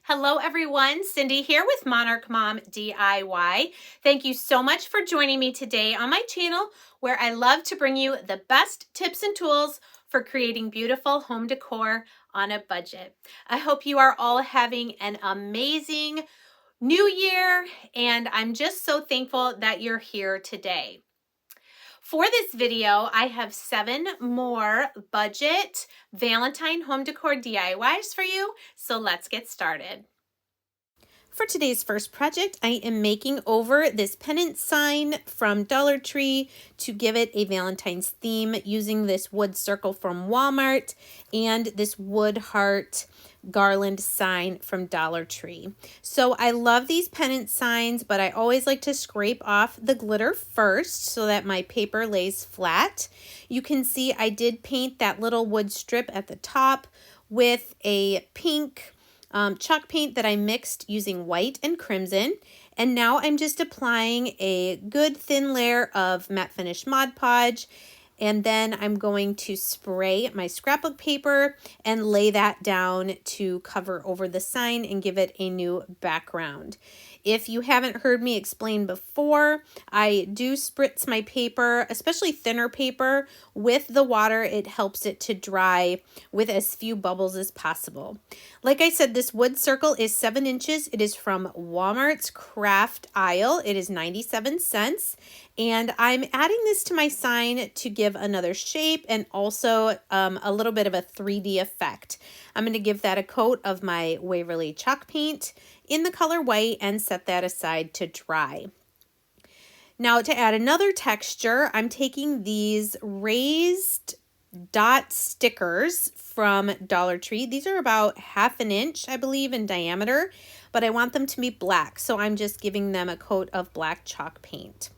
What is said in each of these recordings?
Hello everyone, Cindy here with Monarch Mom DIY. Thank you so much for joining me today on my channel where I love to bring you the best tips and tools for creating beautiful home decor on a budget. I hope you are all having an amazing new year and I'm just so thankful that you're here today. For this video, I have 7 more budget Valentine home decor DIYs for you, so let's get started. For today's first project, I am making over this pennant sign from Dollar Tree to give it a Valentine's theme using this wood circle from Walmart and this wood heart garland sign from Dollar Tree. So I love these pennant signs, but I always like to scrape off the glitter first so that my paper lays flat. You can see I did paint that little wood strip at the top with a pink chalk paint that I mixed using white and crimson. And now I'm just applying a good thin layer of matte finish Mod Podge. And then I'm going to spray my scrapbook paper and lay that down to cover over the sign and give it a new background. If you haven't heard me explain before, I do spritz my paper, especially thinner paper, with the water. It helps it to dry with as few bubbles as possible. Like I said, this wood circle is 7 inches. It is from Walmart's craft aisle. It is 97 cents. And I'm adding this to my sign to give another shape and also a little bit of a 3D effect. I'm going to give that a coat of my Waverly chalk paint in the color white and set that aside to dry. Now to add another texture, I'm taking these raised dot stickers from Dollar Tree. These are about 1/2 inch, I believe, in diameter, but I want them to be black, so I'm just giving them a coat of black chalk paint.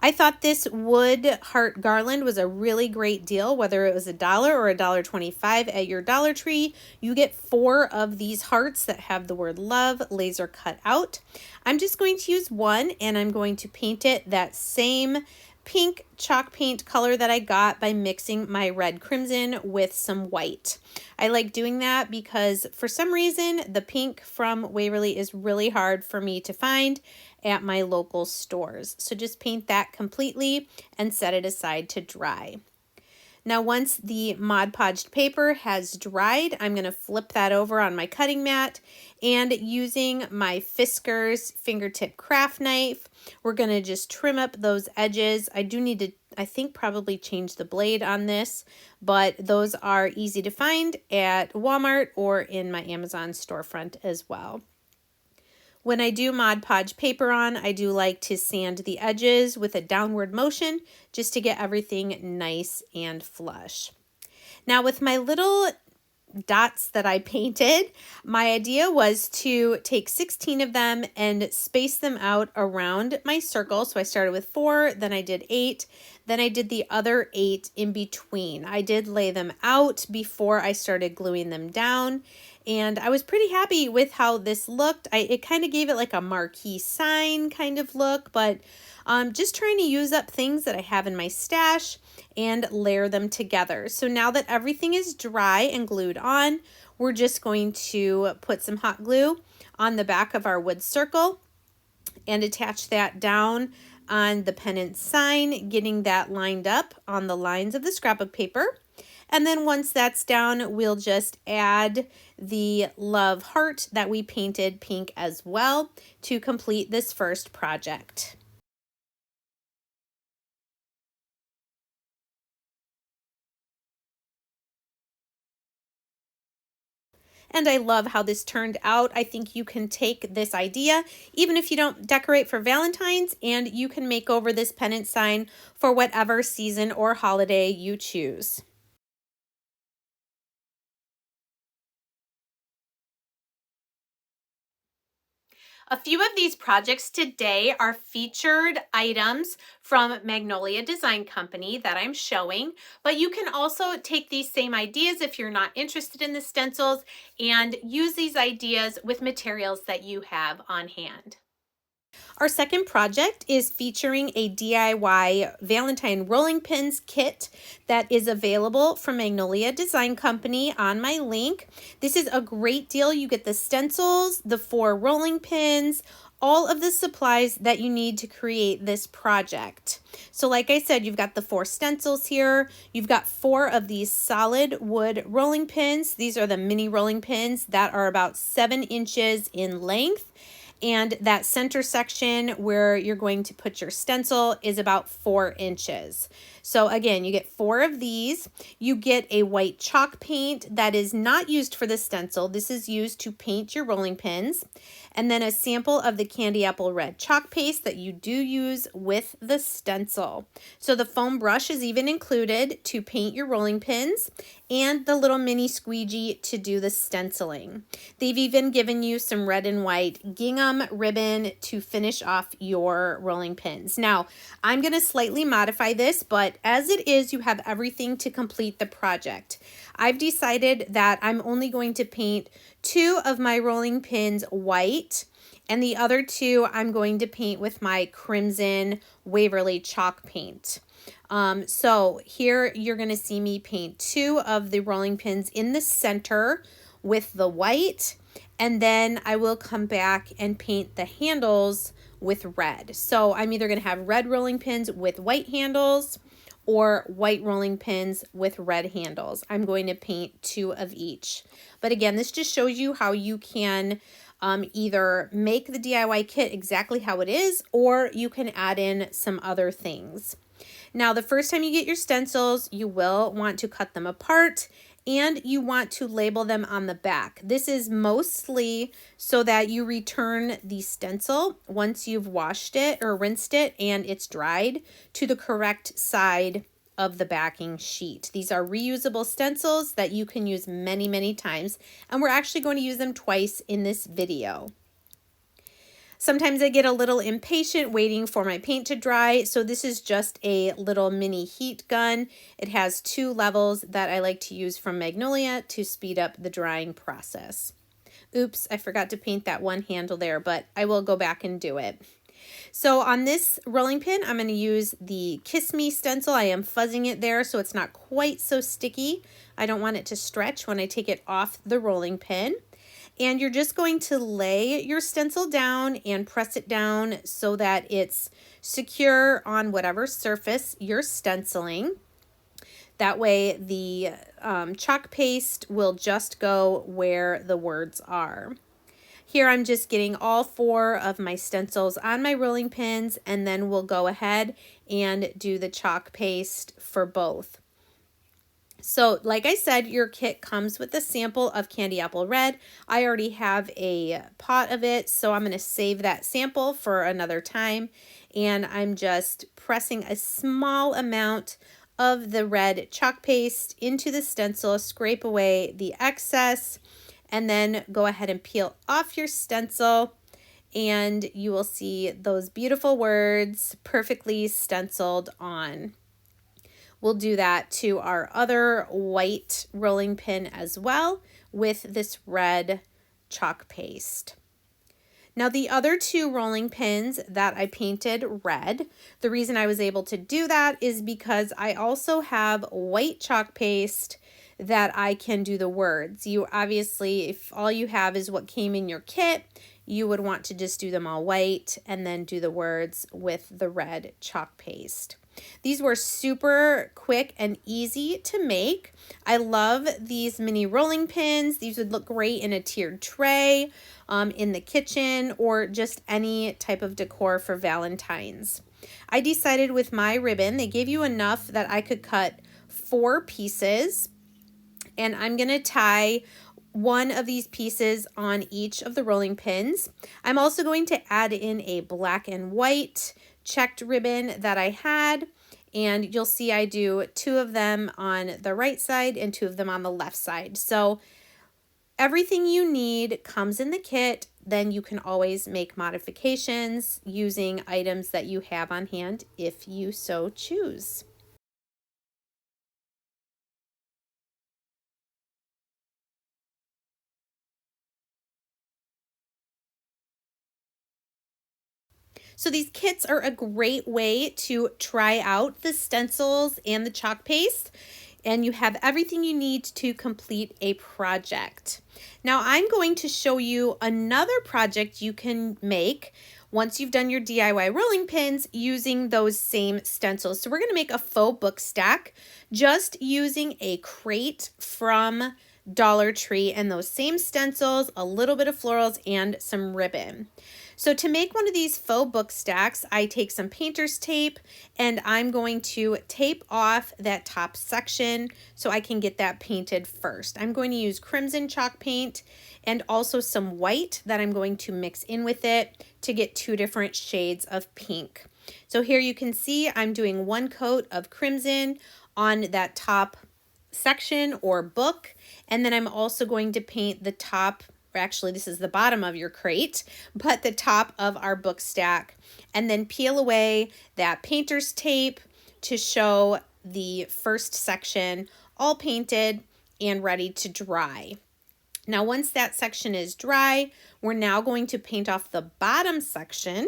I thought this wood heart garland was a really great deal, whether it was $1 or $1.25 at your Dollar Tree. You get 4 of these hearts that have the word love laser cut out. I'm just going to use one and I'm going to paint it that same pink chalk paint color that I got by mixing my red crimson with some white. I like doing that because for some reason the pink from Waverly is really hard for me to find at my local stores. So just paint that completely and set it aside to dry. Now once the Mod Podged paper has dried, I'm going to flip that over on my cutting mat and using my Fiskars fingertip craft knife, we're going to just trim up those edges. I do need to, I think, probably change the blade on this, but those are easy to find at Walmart or in my Amazon storefront as well. When I do Mod Podge paper on, I do like to sand the edges with a downward motion just to get everything nice and flush. Now with my little dots that I painted, my idea was to take 16 of them and space them out around my circle. So I started with 4, then I did 8, then I did the other 8 in between. I did lay them out before I started gluing them down. And I was pretty happy with how this looked. It kind of gave it like a marquee sign kind of look, but just trying to use up things that I have in my stash and layer them together. So now that everything is dry and glued on, we're just going to put some hot glue on the back of our wood circle and attach that down on the pennant sign, getting that lined up on the lines of the scrapbook paper. And then once that's down, we'll just add the love heart that we painted pink as well to complete this first project. And I love how this turned out. I think you can take this idea, even if you don't decorate for Valentine's, and you can make over this pennant sign for whatever season or holiday you choose. A few of these projects today are featured items from Magnolia Design Company that I'm showing, but you can also take these same ideas if you're not interested in the stencils and use these ideas with materials that you have on hand. Our second project is featuring a DIY Valentine rolling pins kit that is available from Magnolia Design Company on my link. This is a great deal. You get the stencils, the 4 rolling pins, all of the supplies that you need to create this project. So like I said, you've got the 4 stencils here. You've got 4 of these solid wood rolling pins. These are the mini rolling pins that are about 7 inches in length. And that center section where you're going to put your stencil is about 4 inches. So again, you get 4 of these. You get a white chalk paint that is not used for the stencil. This is used to paint your rolling pins. And then a sample of the candy apple red chalk paste that you do use with the stencil. So the foam brush is even included to paint your rolling pins, and the little mini squeegee to do the stenciling. They've even given you some red and white gingham ribbon to finish off your rolling pins. Now, I'm going to slightly modify this, but as it is, you have everything to complete the project. I've decided that I'm only going to paint 2 of my rolling pins white, and the other 2 I'm going to paint with my crimson Waverly chalk paint. So here you're going to see me paint 2 of the rolling pins in the center with the white, and then I will come back and paint the handles with red. So I'm either going to have red rolling pins with white handles or white rolling pins with red handles. I'm going to paint 2 of each. But again, this just shows you how you can either make the DIY kit exactly how it is, or you can add in some other things. Now, the first time you get your stencils, you will want to cut them apart, and you want to label them on the back. This is mostly so that you return the stencil once you've washed it or rinsed it and it's dried to the correct side of the backing sheet. These are reusable stencils that you can use many, many times, and we're actually going to use them twice in this video. Sometimes I get a little impatient waiting for my paint to dry, so this is just a little mini heat gun. It has 2 levels that I like to use from Magnolia to speed up the drying process. Oops, I forgot to paint that one handle there, but I will go back and do it. So on this rolling pin, I'm going to use the Kiss Me stencil. I am fuzzing it there so it's not quite so sticky. I don't want it to stretch when I take it off the rolling pin. And you're just going to lay your stencil down and press it down so that it's secure on whatever surface you're stenciling. That way the chalk paste will just go where the words are. Here I'm just getting all 4 of my stencils on my rolling pins, and then we'll go ahead and do the chalk paste for both. So like I said, your kit comes with a sample of candy apple red. I already have a pot of it, so I'm going to save that sample for another time. And I'm just pressing a small amount of the red chalk paste into the stencil, scrape away the excess, and then go ahead and peel off your stencil. And you will see those beautiful words perfectly stenciled on. We'll do that to our other white rolling pin as well with this red chalk paste. Now the other 2 rolling pins that I painted red, the reason I was able to do that is because I also have white chalk paste that I can do the words. You obviously, if all you have is what came in your kit, you would want to just do them all white and then do the words with the red chalk paste. These were super quick and easy to make. I love these mini rolling pins. These would look great in a tiered tray, in the kitchen, or just any type of decor for Valentine's. I decided with my ribbon, they gave you enough that I could cut 4 pieces, and I'm going to tie one of these pieces on each of the rolling pins. I'm also going to add in a black and white checked ribbon that I had, and you'll see I do 2 of them on the right side and 2 of them on the left side. So everything you need comes in the kit. Then you can always make modifications using items that you have on hand if you so choose. So these kits are a great way to try out the stencils and the chalk paste, and you have everything you need to complete a project. Now I'm going to show you another project you can make once you've done your DIY rolling pins using those same stencils. So we're gonna make a faux book stack just using a crate from Dollar Tree and those same stencils, a little bit of florals, and some ribbon. So to make one of these faux book stacks, I take some painter's tape and I'm going to tape off that top section so I can get that painted first. I'm going to use crimson chalk paint and also some white that I'm going to mix in with it to get 2 different shades of pink. So here you can see I'm doing 1 coat of crimson on that top section or book, and then I'm also going to paint the top, or actually this is the bottom of your crate, but the top of our book stack, and then peel away that painter's tape to show the first section all painted and ready to dry. Now once that section is dry, we're now going to paint off the bottom section.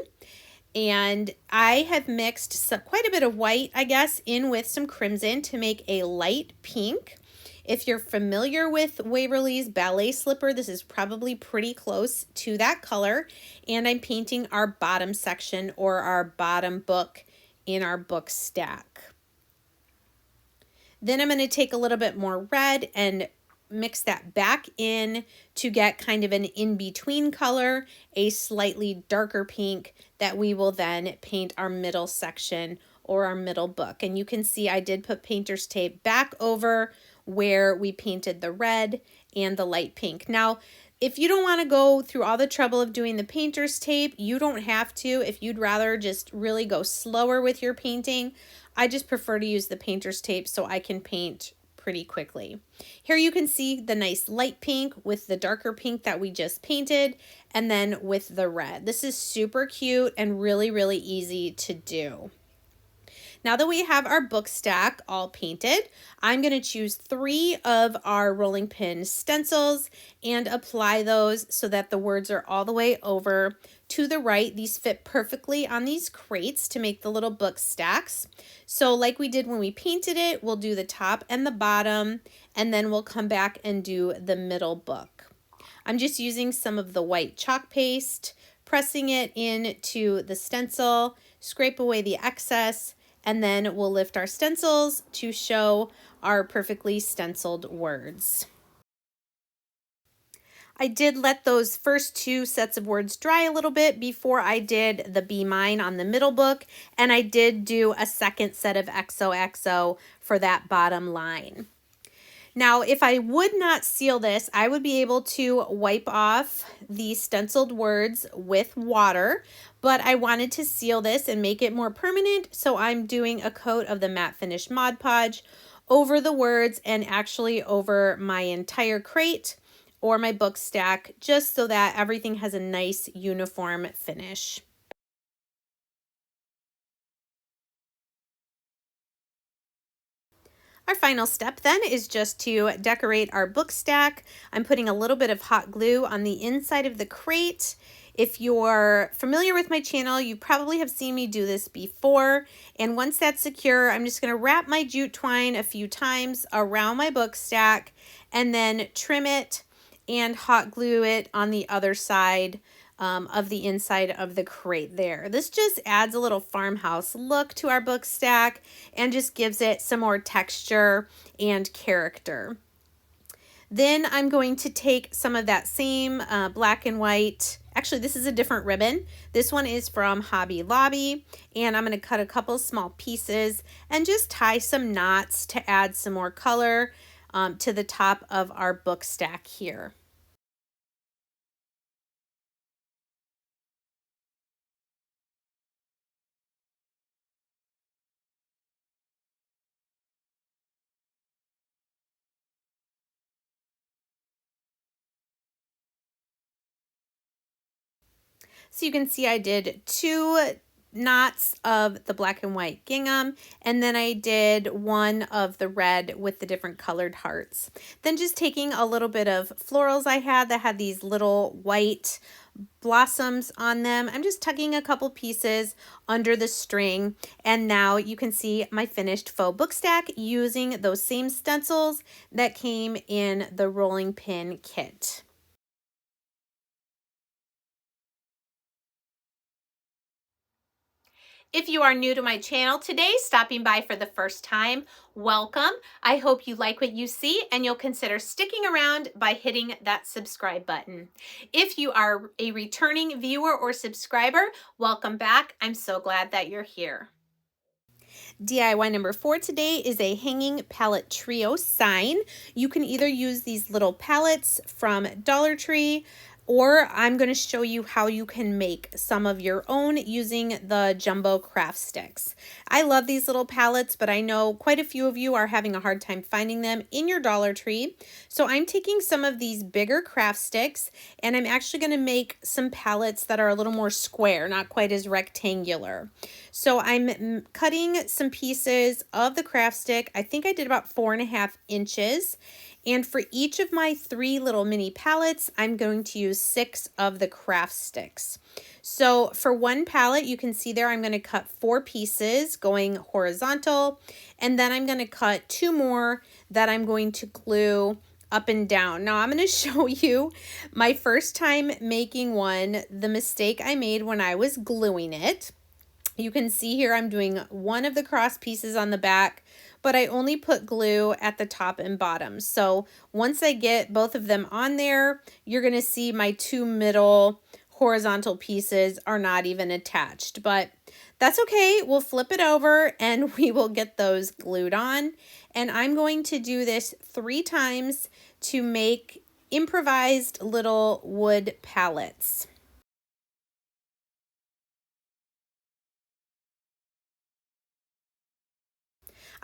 And I have mixed quite a bit of white, I guess, in with some crimson to make a light pink. If you're familiar with Waverly's ballet slipper, this is probably pretty close to that color. And I'm painting our bottom section or our bottom book in our book stack. Then I'm going to take a little bit more red and mix that back in to get kind of an in-between color, a slightly darker pink that we will then paint our middle section or our middle book. And you can see I did put painter's tape back over where we painted the red and the light pink. Now, if you don't want to go through all the trouble of doing the painter's tape, you don't have to. If you'd rather just really go slower with your painting, I just prefer to use the painter's tape so I can paint pretty quickly. Here you can see the nice light pink with the darker pink that we just painted, and then with the red. This is super cute and really, really easy to do. Now that we have our book stack all painted, I'm going to choose 3 of our rolling pin stencils and apply those so that the words are all the way over to the right. These fit perfectly on these crates to make the little book stacks. So like we did when we painted it, we'll do the top and the bottom, and then we'll come back and do the middle book. I'm just using some of the white chalk paste, pressing it into the stencil, scrape away the excess, and then we'll lift our stencils to show our perfectly stenciled words. I did let those first 2 sets of words dry a little bit before I did the Be Mine on the middle book, and I did do a second set of XOXO for that bottom line. Now, if I would not seal this, I would be able to wipe off the stenciled words with water, but I wanted to seal this and make it more permanent, so I'm doing a coat of the matte finish Mod Podge over the words and actually over my entire crate or my book stack, just so that everything has a nice uniform finish. Our final step then is just to decorate our book stack. I'm putting a little bit of hot glue on the inside of the crate. If you're familiar with my channel, you probably have seen me do this before. And once that's secure, I'm just going to wrap my jute twine a few times around my book stack and then trim it and hot glue it on the other side of the inside of the crate there. This just adds a little farmhouse look to our book stack and just gives it some more texture and character. Then I'm going to take some of that same black and white, actually this is a different ribbon. This one is from Hobby Lobby, and I'm going to cut a couple small pieces and just tie some knots to add some more color to the top of our book stack here. So you can see I did 2 knots of the black and white gingham, and then I did one of the red with the different colored hearts. Then just taking a little bit of florals I had that had these little white blossoms on them. I'm just tucking a couple pieces under the string, and now you can see my finished faux book stack using those same stencils that came in the rolling pin kit. If you are new to my channel today, stopping by for the first time, welcome. I hope you like what you see and you'll consider sticking around by hitting that subscribe button. If you are a returning viewer or subscriber, welcome back. I'm so glad that you're here. DIY number 4 today is a hanging pallet trio sign. You can either use these little pallets from Dollar Tree, or I'm going to show you how you can make some of your own using the jumbo craft sticks. I love these little pallets, but I know quite a few of you are having a hard time finding them in your Dollar Tree. So I'm taking some of these bigger craft sticks, and I'm actually going to make some pallets that are a little more square, not quite as rectangular. So I'm cutting some pieces of the craft stick. I think I did about 4.5 inches. And for each of my 3 little mini pallets, I'm going to use 6 of the craft sticks. So for one pallet, you can see there I'm going to cut 4 pieces going horizontal, and then I'm going to cut 2 more that I'm going to glue up and down. Now I'm going to show you my first time making one, the mistake I made when I was gluing it. You can see here I'm doing one of the cross pieces on the back, but I only put glue at the top and bottom. So once I get both of them on there, you're going to see my 2 middle horizontal pieces are not even attached, but that's okay. We'll flip it over and we will get those glued on. And I'm going to do this 3 times to make improvised little wood pallets.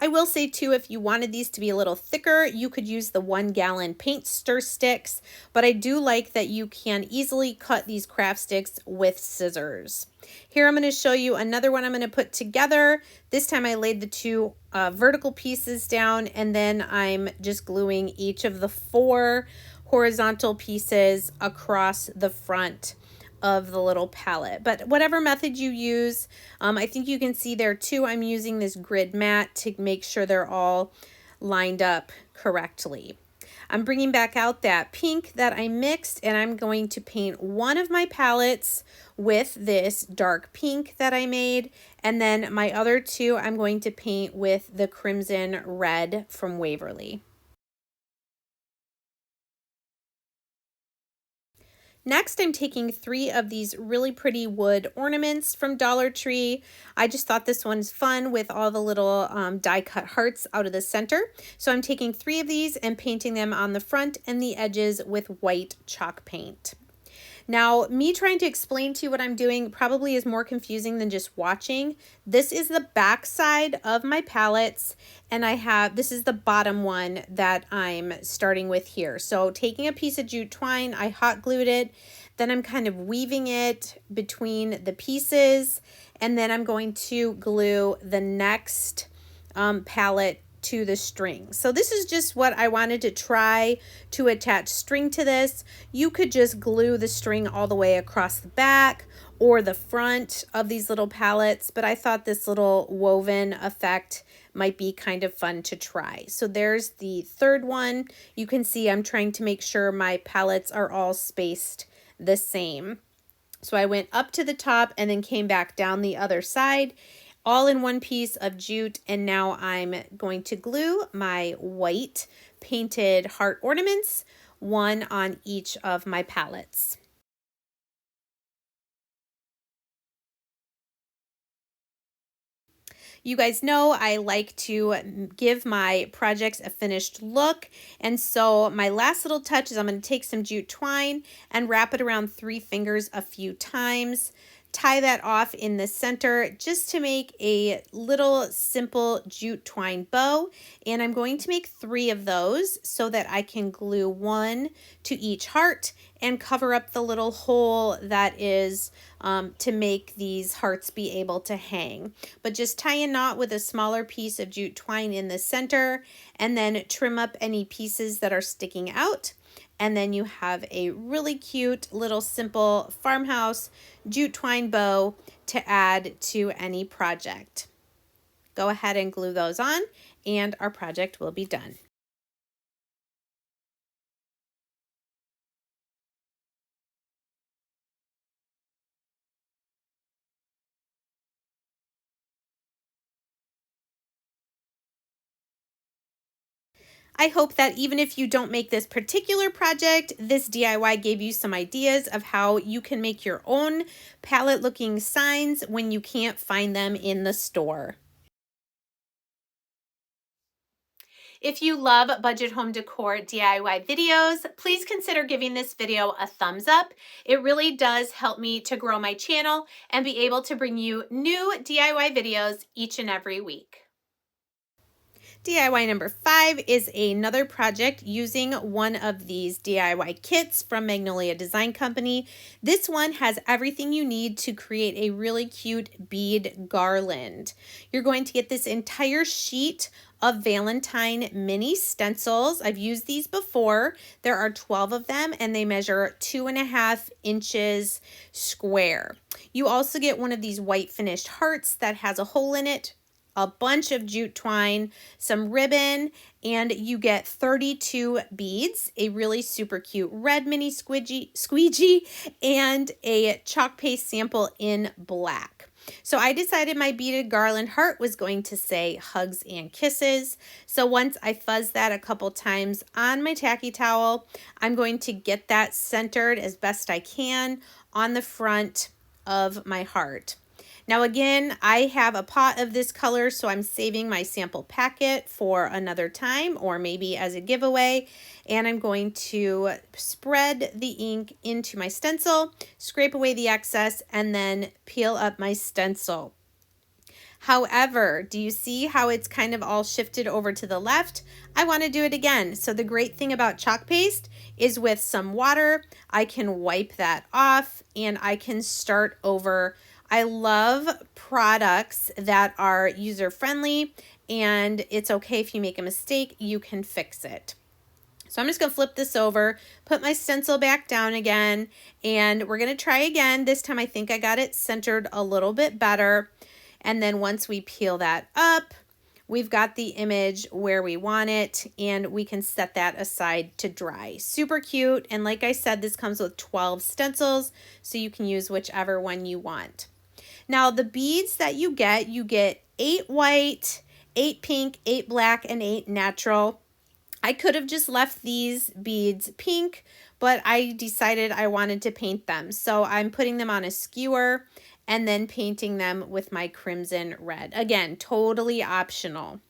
I will say too, if you wanted these to be a little thicker, you could use the 1-gallon paint stir sticks, but I do like that you can easily cut these craft sticks with scissors. Here I'm going to show you another one I'm going to put together. This time I laid the 2 vertical pieces down, and then I'm just gluing each of the 4 horizontal pieces across the front of the little palette. But whatever method you use, I think you can see there too, I'm using this grid mat to make sure they're all lined up correctly. I'm bringing back out that pink that I mixed, and I'm going to paint one of my palettes with this dark pink that I made, and then my other 2 I'm going to paint with the crimson red from Waverly. Next, I'm taking 3 of these really pretty wood ornaments from Dollar Tree. I just thought this one's fun with all the little die cut hearts out of the center. So I'm taking 3 of these and painting them on the front and the edges with white chalk paint. Now, me trying to explain to you what I'm doing probably is more confusing than just watching. This is the back side of my palettes, and this is the bottom one that I'm starting with here. So taking a piece of jute twine, I hot glued it, then I'm kind of weaving it between the pieces, and then I'm going to glue the next palette to the string. So this is just what I wanted to try to attach string to this. You could just glue the string all the way across the back or the front of these little palettes, but I thought this little woven effect might be kind of fun to try. So there's the 3rd one. You can see I'm trying to make sure my palettes are all spaced the same. So I went up to the top and then came back down the other side, all in one piece of jute, and now I'm going to glue my white painted heart ornaments, one on each of my palettes. You guys know I like to give my projects a finished look, and so my last little touch is I'm going to take some jute twine and wrap it around 3 fingers a few times tie that off in the center just to make a little simple jute twine bow. And I'm going to make 3 of those so that I can glue 1 to each heart and cover up the little hole that is to make these hearts be able to hang. But just tie a knot with a smaller piece of jute twine in the center and then trim up any pieces that are sticking out. And then you have a really cute little simple farmhouse jute twine bow to add to any project. Go ahead and glue those on and our project will be done. I hope that even if you don't make this particular project, this DIY gave you some ideas of how you can make your own palette looking signs when you can't find them in the store. If you love budget home decor DIY videos, please consider giving this video a thumbs up. It really does help me to grow my channel and be able to bring you new DIY videos each and every week. DIY number 5 is another project using one of these DIY kits from Magnolia Design Company. This one has everything you need to create a really cute bead garland. You're going to get this entire sheet of Valentine mini stencils. I've used these before. There are 12 of them and they measure 2.5 inches square. You also get one of these white finished hearts that has a hole in it, a bunch of jute twine, some ribbon, and you get 32 beads, a really super cute red mini squeegee, and a chalk paste sample in black. So I decided my beaded garland heart was going to say hugs and kisses. So once I fuzz that a couple times on my tacky towel, I'm going to get that centered as best I can on the front of my heart. Now again, I have a pot of this color, so I'm saving my sample packet for another time or maybe as a giveaway. And I'm going to spread the ink into my stencil, scrape away the excess, and then peel up my stencil. However, do you see how it's kind of all shifted over to the left? I want to do it again. So the great thing about chalk paste is with some water, I can wipe that off and I can start over. I love products that are user-friendly, and it's okay if you make a mistake, you can fix it. So I'm just going to flip this over, put my stencil back down again, and we're going to try again. This time I think I got it centered a little bit better. And then once we peel that up, we've got the image where we want it, and we can set that aside to dry. Super cute, and like I said, this comes with 12 stencils, so you can use whichever one you want. Now the beads that you get 8 white, 8 pink, 8 black, and 8 natural. I could have just left these beads pink, but I decided I wanted to paint them. So I'm putting them on a skewer and then painting them with my crimson red. Again, totally optional.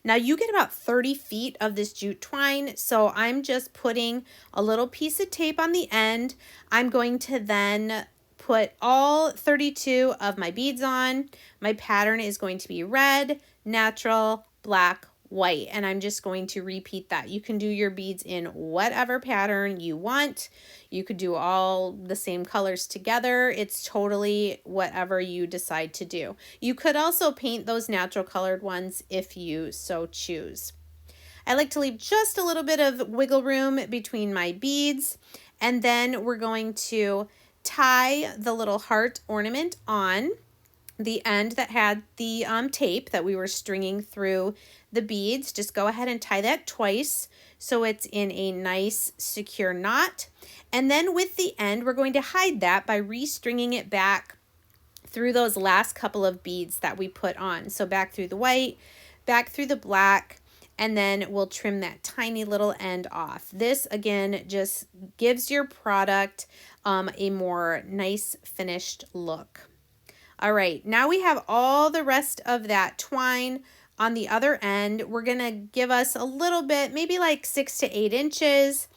Now you get about 30 feet of this jute twine, so I'm just putting a little piece of tape on the end. I'm going to then put all 32 of my beads on. My pattern is going to be red, natural, black, white, and I'm just going to repeat that. You can do your beads in whatever pattern you want. You could do all the same colors together. It's totally whatever you decide to do. You could also paint those natural colored ones if you so choose. I like to leave just a little bit of wiggle room between my beads, and then we're going to tie the little heart ornament on the end that had the tape that we were stringing through the beads. Just go ahead and tie that twice so it's in a nice secure knot. And then with the end, we're going to hide that by restringing it back through those last couple of beads that we put on. So back through the white, back through the black, and then we'll trim that tiny little end off. This again just gives your product a more nice finished look. All right, now we have all the rest of that twine on the other end. We're gonna give us a little bit, maybe like 6 to 8 inches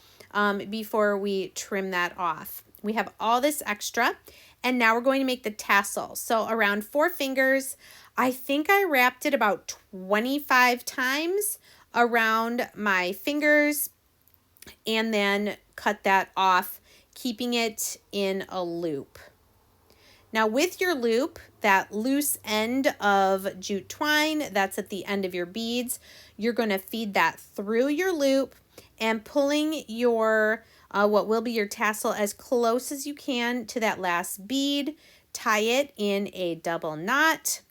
before we trim that off. We have all this extra, and now we're going to make the tassel. So around 4 fingers, I think I wrapped it about 25 times around my fingers and then cut that off, keeping it in a loop. Now with your loop, that loose end of jute twine that's at the end of your beads, you're going to feed that through your loop and pulling your what will be your tassel as close as you can to that last bead. Tie it in a double knot,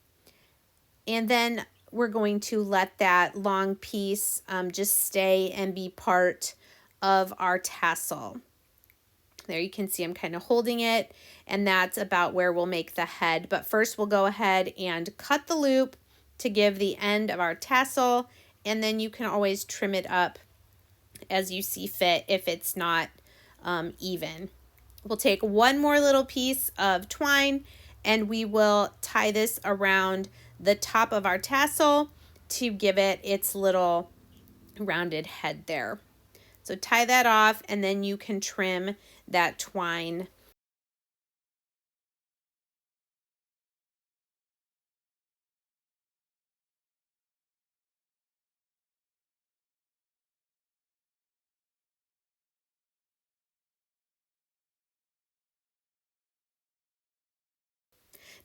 and then we're going to let that long piece just stay and be part of our tassel. There you can see I'm kind of holding it, and that's about where we'll make the head. But first we'll go ahead and cut the loop to give the end of our tassel, and then you can always trim it up as you see fit if it's not even. We'll take one more little piece of twine and we will tie this around the top of our tassel to give it its little rounded head there. So tie that off, and then you can trim that twine.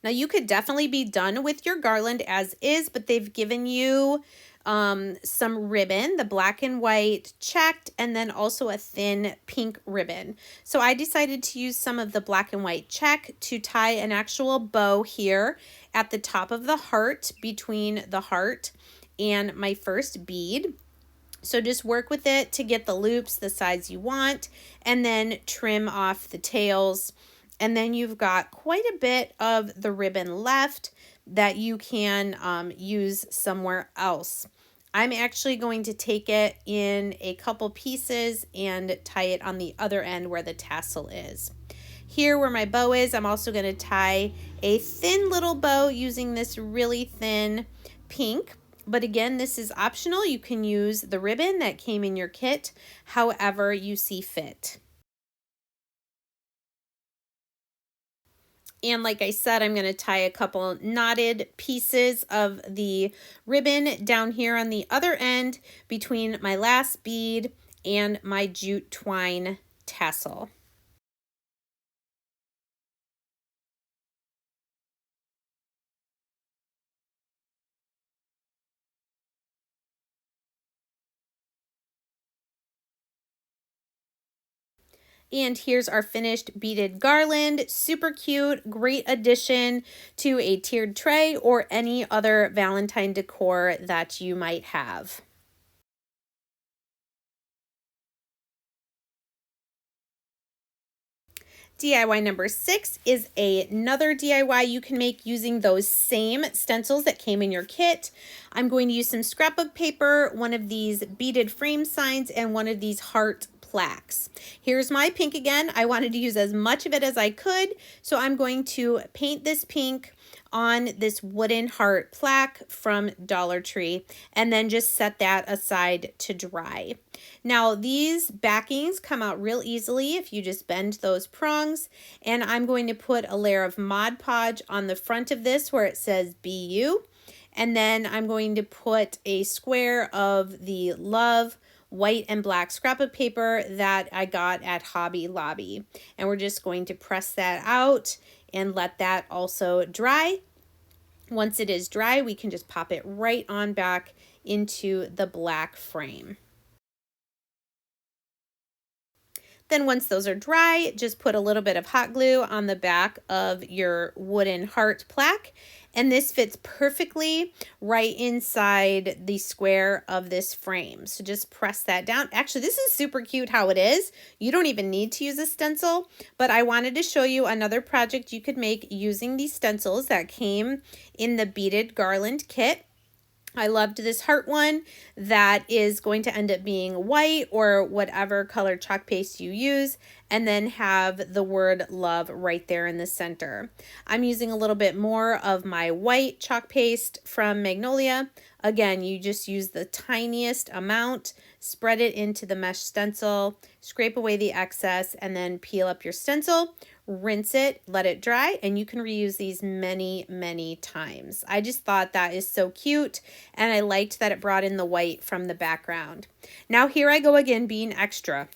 Now you could definitely be done with your garland as is, but they've given you some ribbon, the black and white checked, and then also a thin pink ribbon. So I decided to use some of the black and white check to tie an actual bow here at the top of the heart, between the heart and my first bead. So just work with it to get the loops the size you want, and then trim off the tails. And then you've got quite a bit of the ribbon left that you can use somewhere else. I'm actually going to take it in a couple pieces and tie it on the other end where the tassel is. Here where my bow is, I'm also going to tie a thin little bow using this really thin pink. But again, this is optional. You can use the ribbon that came in your kit however you see fit. And like I said, I'm going to tie a couple knotted pieces of the ribbon down here on the other end between my last bead and my jute twine tassel. And here's our finished beaded garland. Super cute, great addition to a tiered tray or any other Valentine decor that you might have. DIY number 6 is another DIY you can make using those same stencils that came in your kit. I'm going to use some scrapbook paper, one of these beaded frame signs, and one of these heart plaques. Here's my pink again. I wanted to use as much of it as I could, so I'm going to paint this pink on this wooden heart plaque from Dollar Tree, and then just set that aside to dry. Now these backings come out real easily if you just bend those prongs, and I'm going to put a layer of Mod Podge on the front of this where it says BU, and then I'm going to put a square of the Love white and black scrapbook paper that I got at Hobby Lobby, and we're just going to press that out and let that also dry. Once it is dry, we can just pop it right on back into the black frame. Then once those are dry, just put a little bit of hot glue on the back of your wooden heart plaque, and this fits perfectly right inside the square of this frame. So just press that down. Actually, this is super cute how it is. You don't even need to use a stencil, but I wanted to show you another project you could make using these stencils that came in the beaded garland kit. I loved this heart one that is going to end up being white or whatever color chalk paste you use, and then have the word love right there in the center. I'm using a little bit more of my white chalk paste from Magnolia. Again, you just use the tiniest amount, spread it into the mesh stencil, scrape away the excess, and then peel up your stencil. Rinse it, let it dry, and you can reuse these many, many times. I just thought that is so cute, and I liked that it brought in the white from the background. Now here I go again being extra.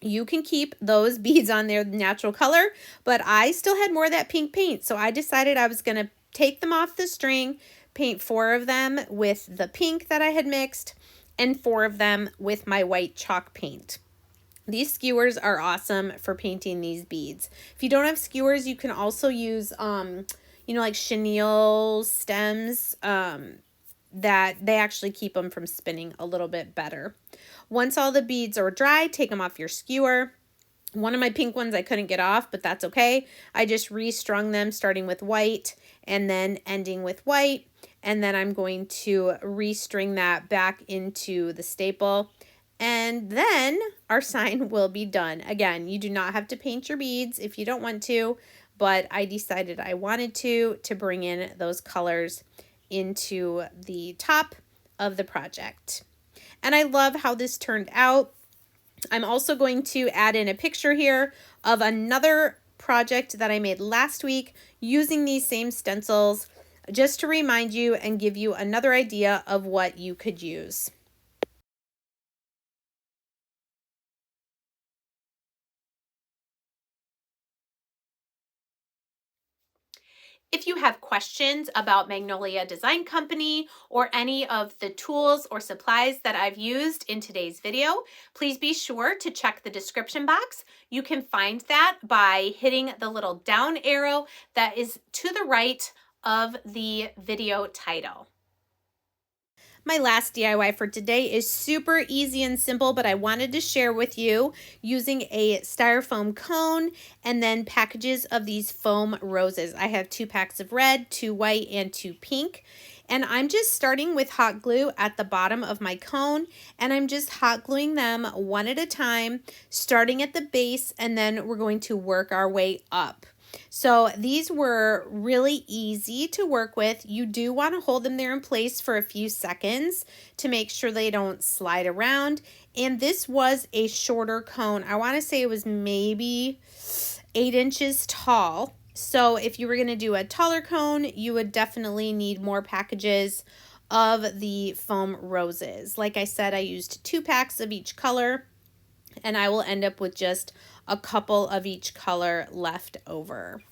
You can keep those beads on their natural color, but I still had more of that pink paint, so I decided I was going to take them off the string, paint 4 of them with the pink that I had mixed, and 4 of them with my white chalk paint. These skewers are awesome for painting these beads. If you don't have skewers, you can also use, like chenille stems that they actually keep them from spinning a little bit better. Once all the beads are dry, take them off your skewer. One of my pink ones I couldn't get off, but that's okay. I just restrung them starting with white and then ending with white. And then I'm going to restring that back into the staple. And then our sign will be done. Again, you do not have to paint your beads if you don't want to, but I decided I wanted to bring in those colors into the top of the project. And I love how this turned out. I'm also going to add in a picture here of another project that I made last week using these same stencils, just to remind you and give you another idea of what you could use. If you have questions about Magnolia Design Company or any of the tools or supplies that I've used in today's video, please be sure to check the description box. You can find that by hitting the little down arrow that is to the right of the video title. My last DIY for today is super easy and simple, but I wanted to share with you using a styrofoam cone and then packages of these foam roses. I have 2 packs of red, 2 white, and 2 pink. And I'm just starting with hot glue at the bottom of my cone, and I'm just hot gluing them one at a time, starting at the base, and then we're going to work our way up. So these were really easy to work with. You do want to hold them there in place for a few seconds to make sure they don't slide around. And this was a shorter cone. I want to say it was maybe 8 inches tall. So if you were going to do a taller cone, you would definitely need more packages of the foam roses. Like I said, I used 2 packs of each color, and I will end up with just a couple of each color left over.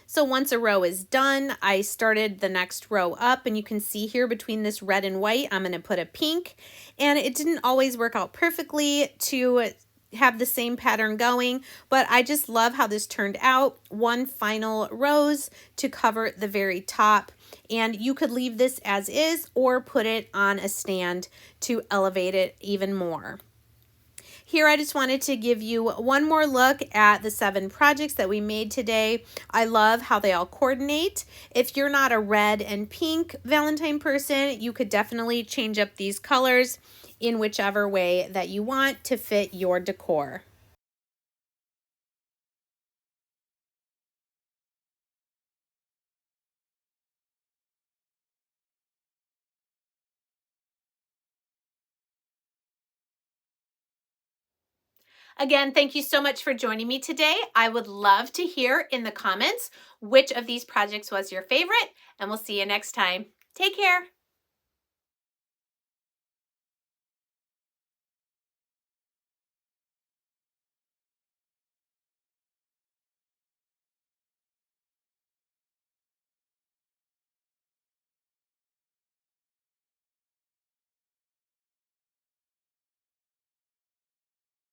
So once a row is done, I started the next row up, and you can see here between this red and white, I'm going to put a pink, and it didn't always work out perfectly to have the same pattern going, but I just love how this turned out. 1 final rose to cover the very top, and you could leave this as is or put it on a stand to elevate it even more. Here I just wanted to give you one more look at the 7 projects that we made today. I love how they all coordinate. If you're not a red and pink Valentine person, you could definitely change up these colors in whichever way that you want to fit your decor. Again, thank you so much for joining me today. I would love to hear in the comments which of these projects was your favorite, and we'll see you next time. Take care.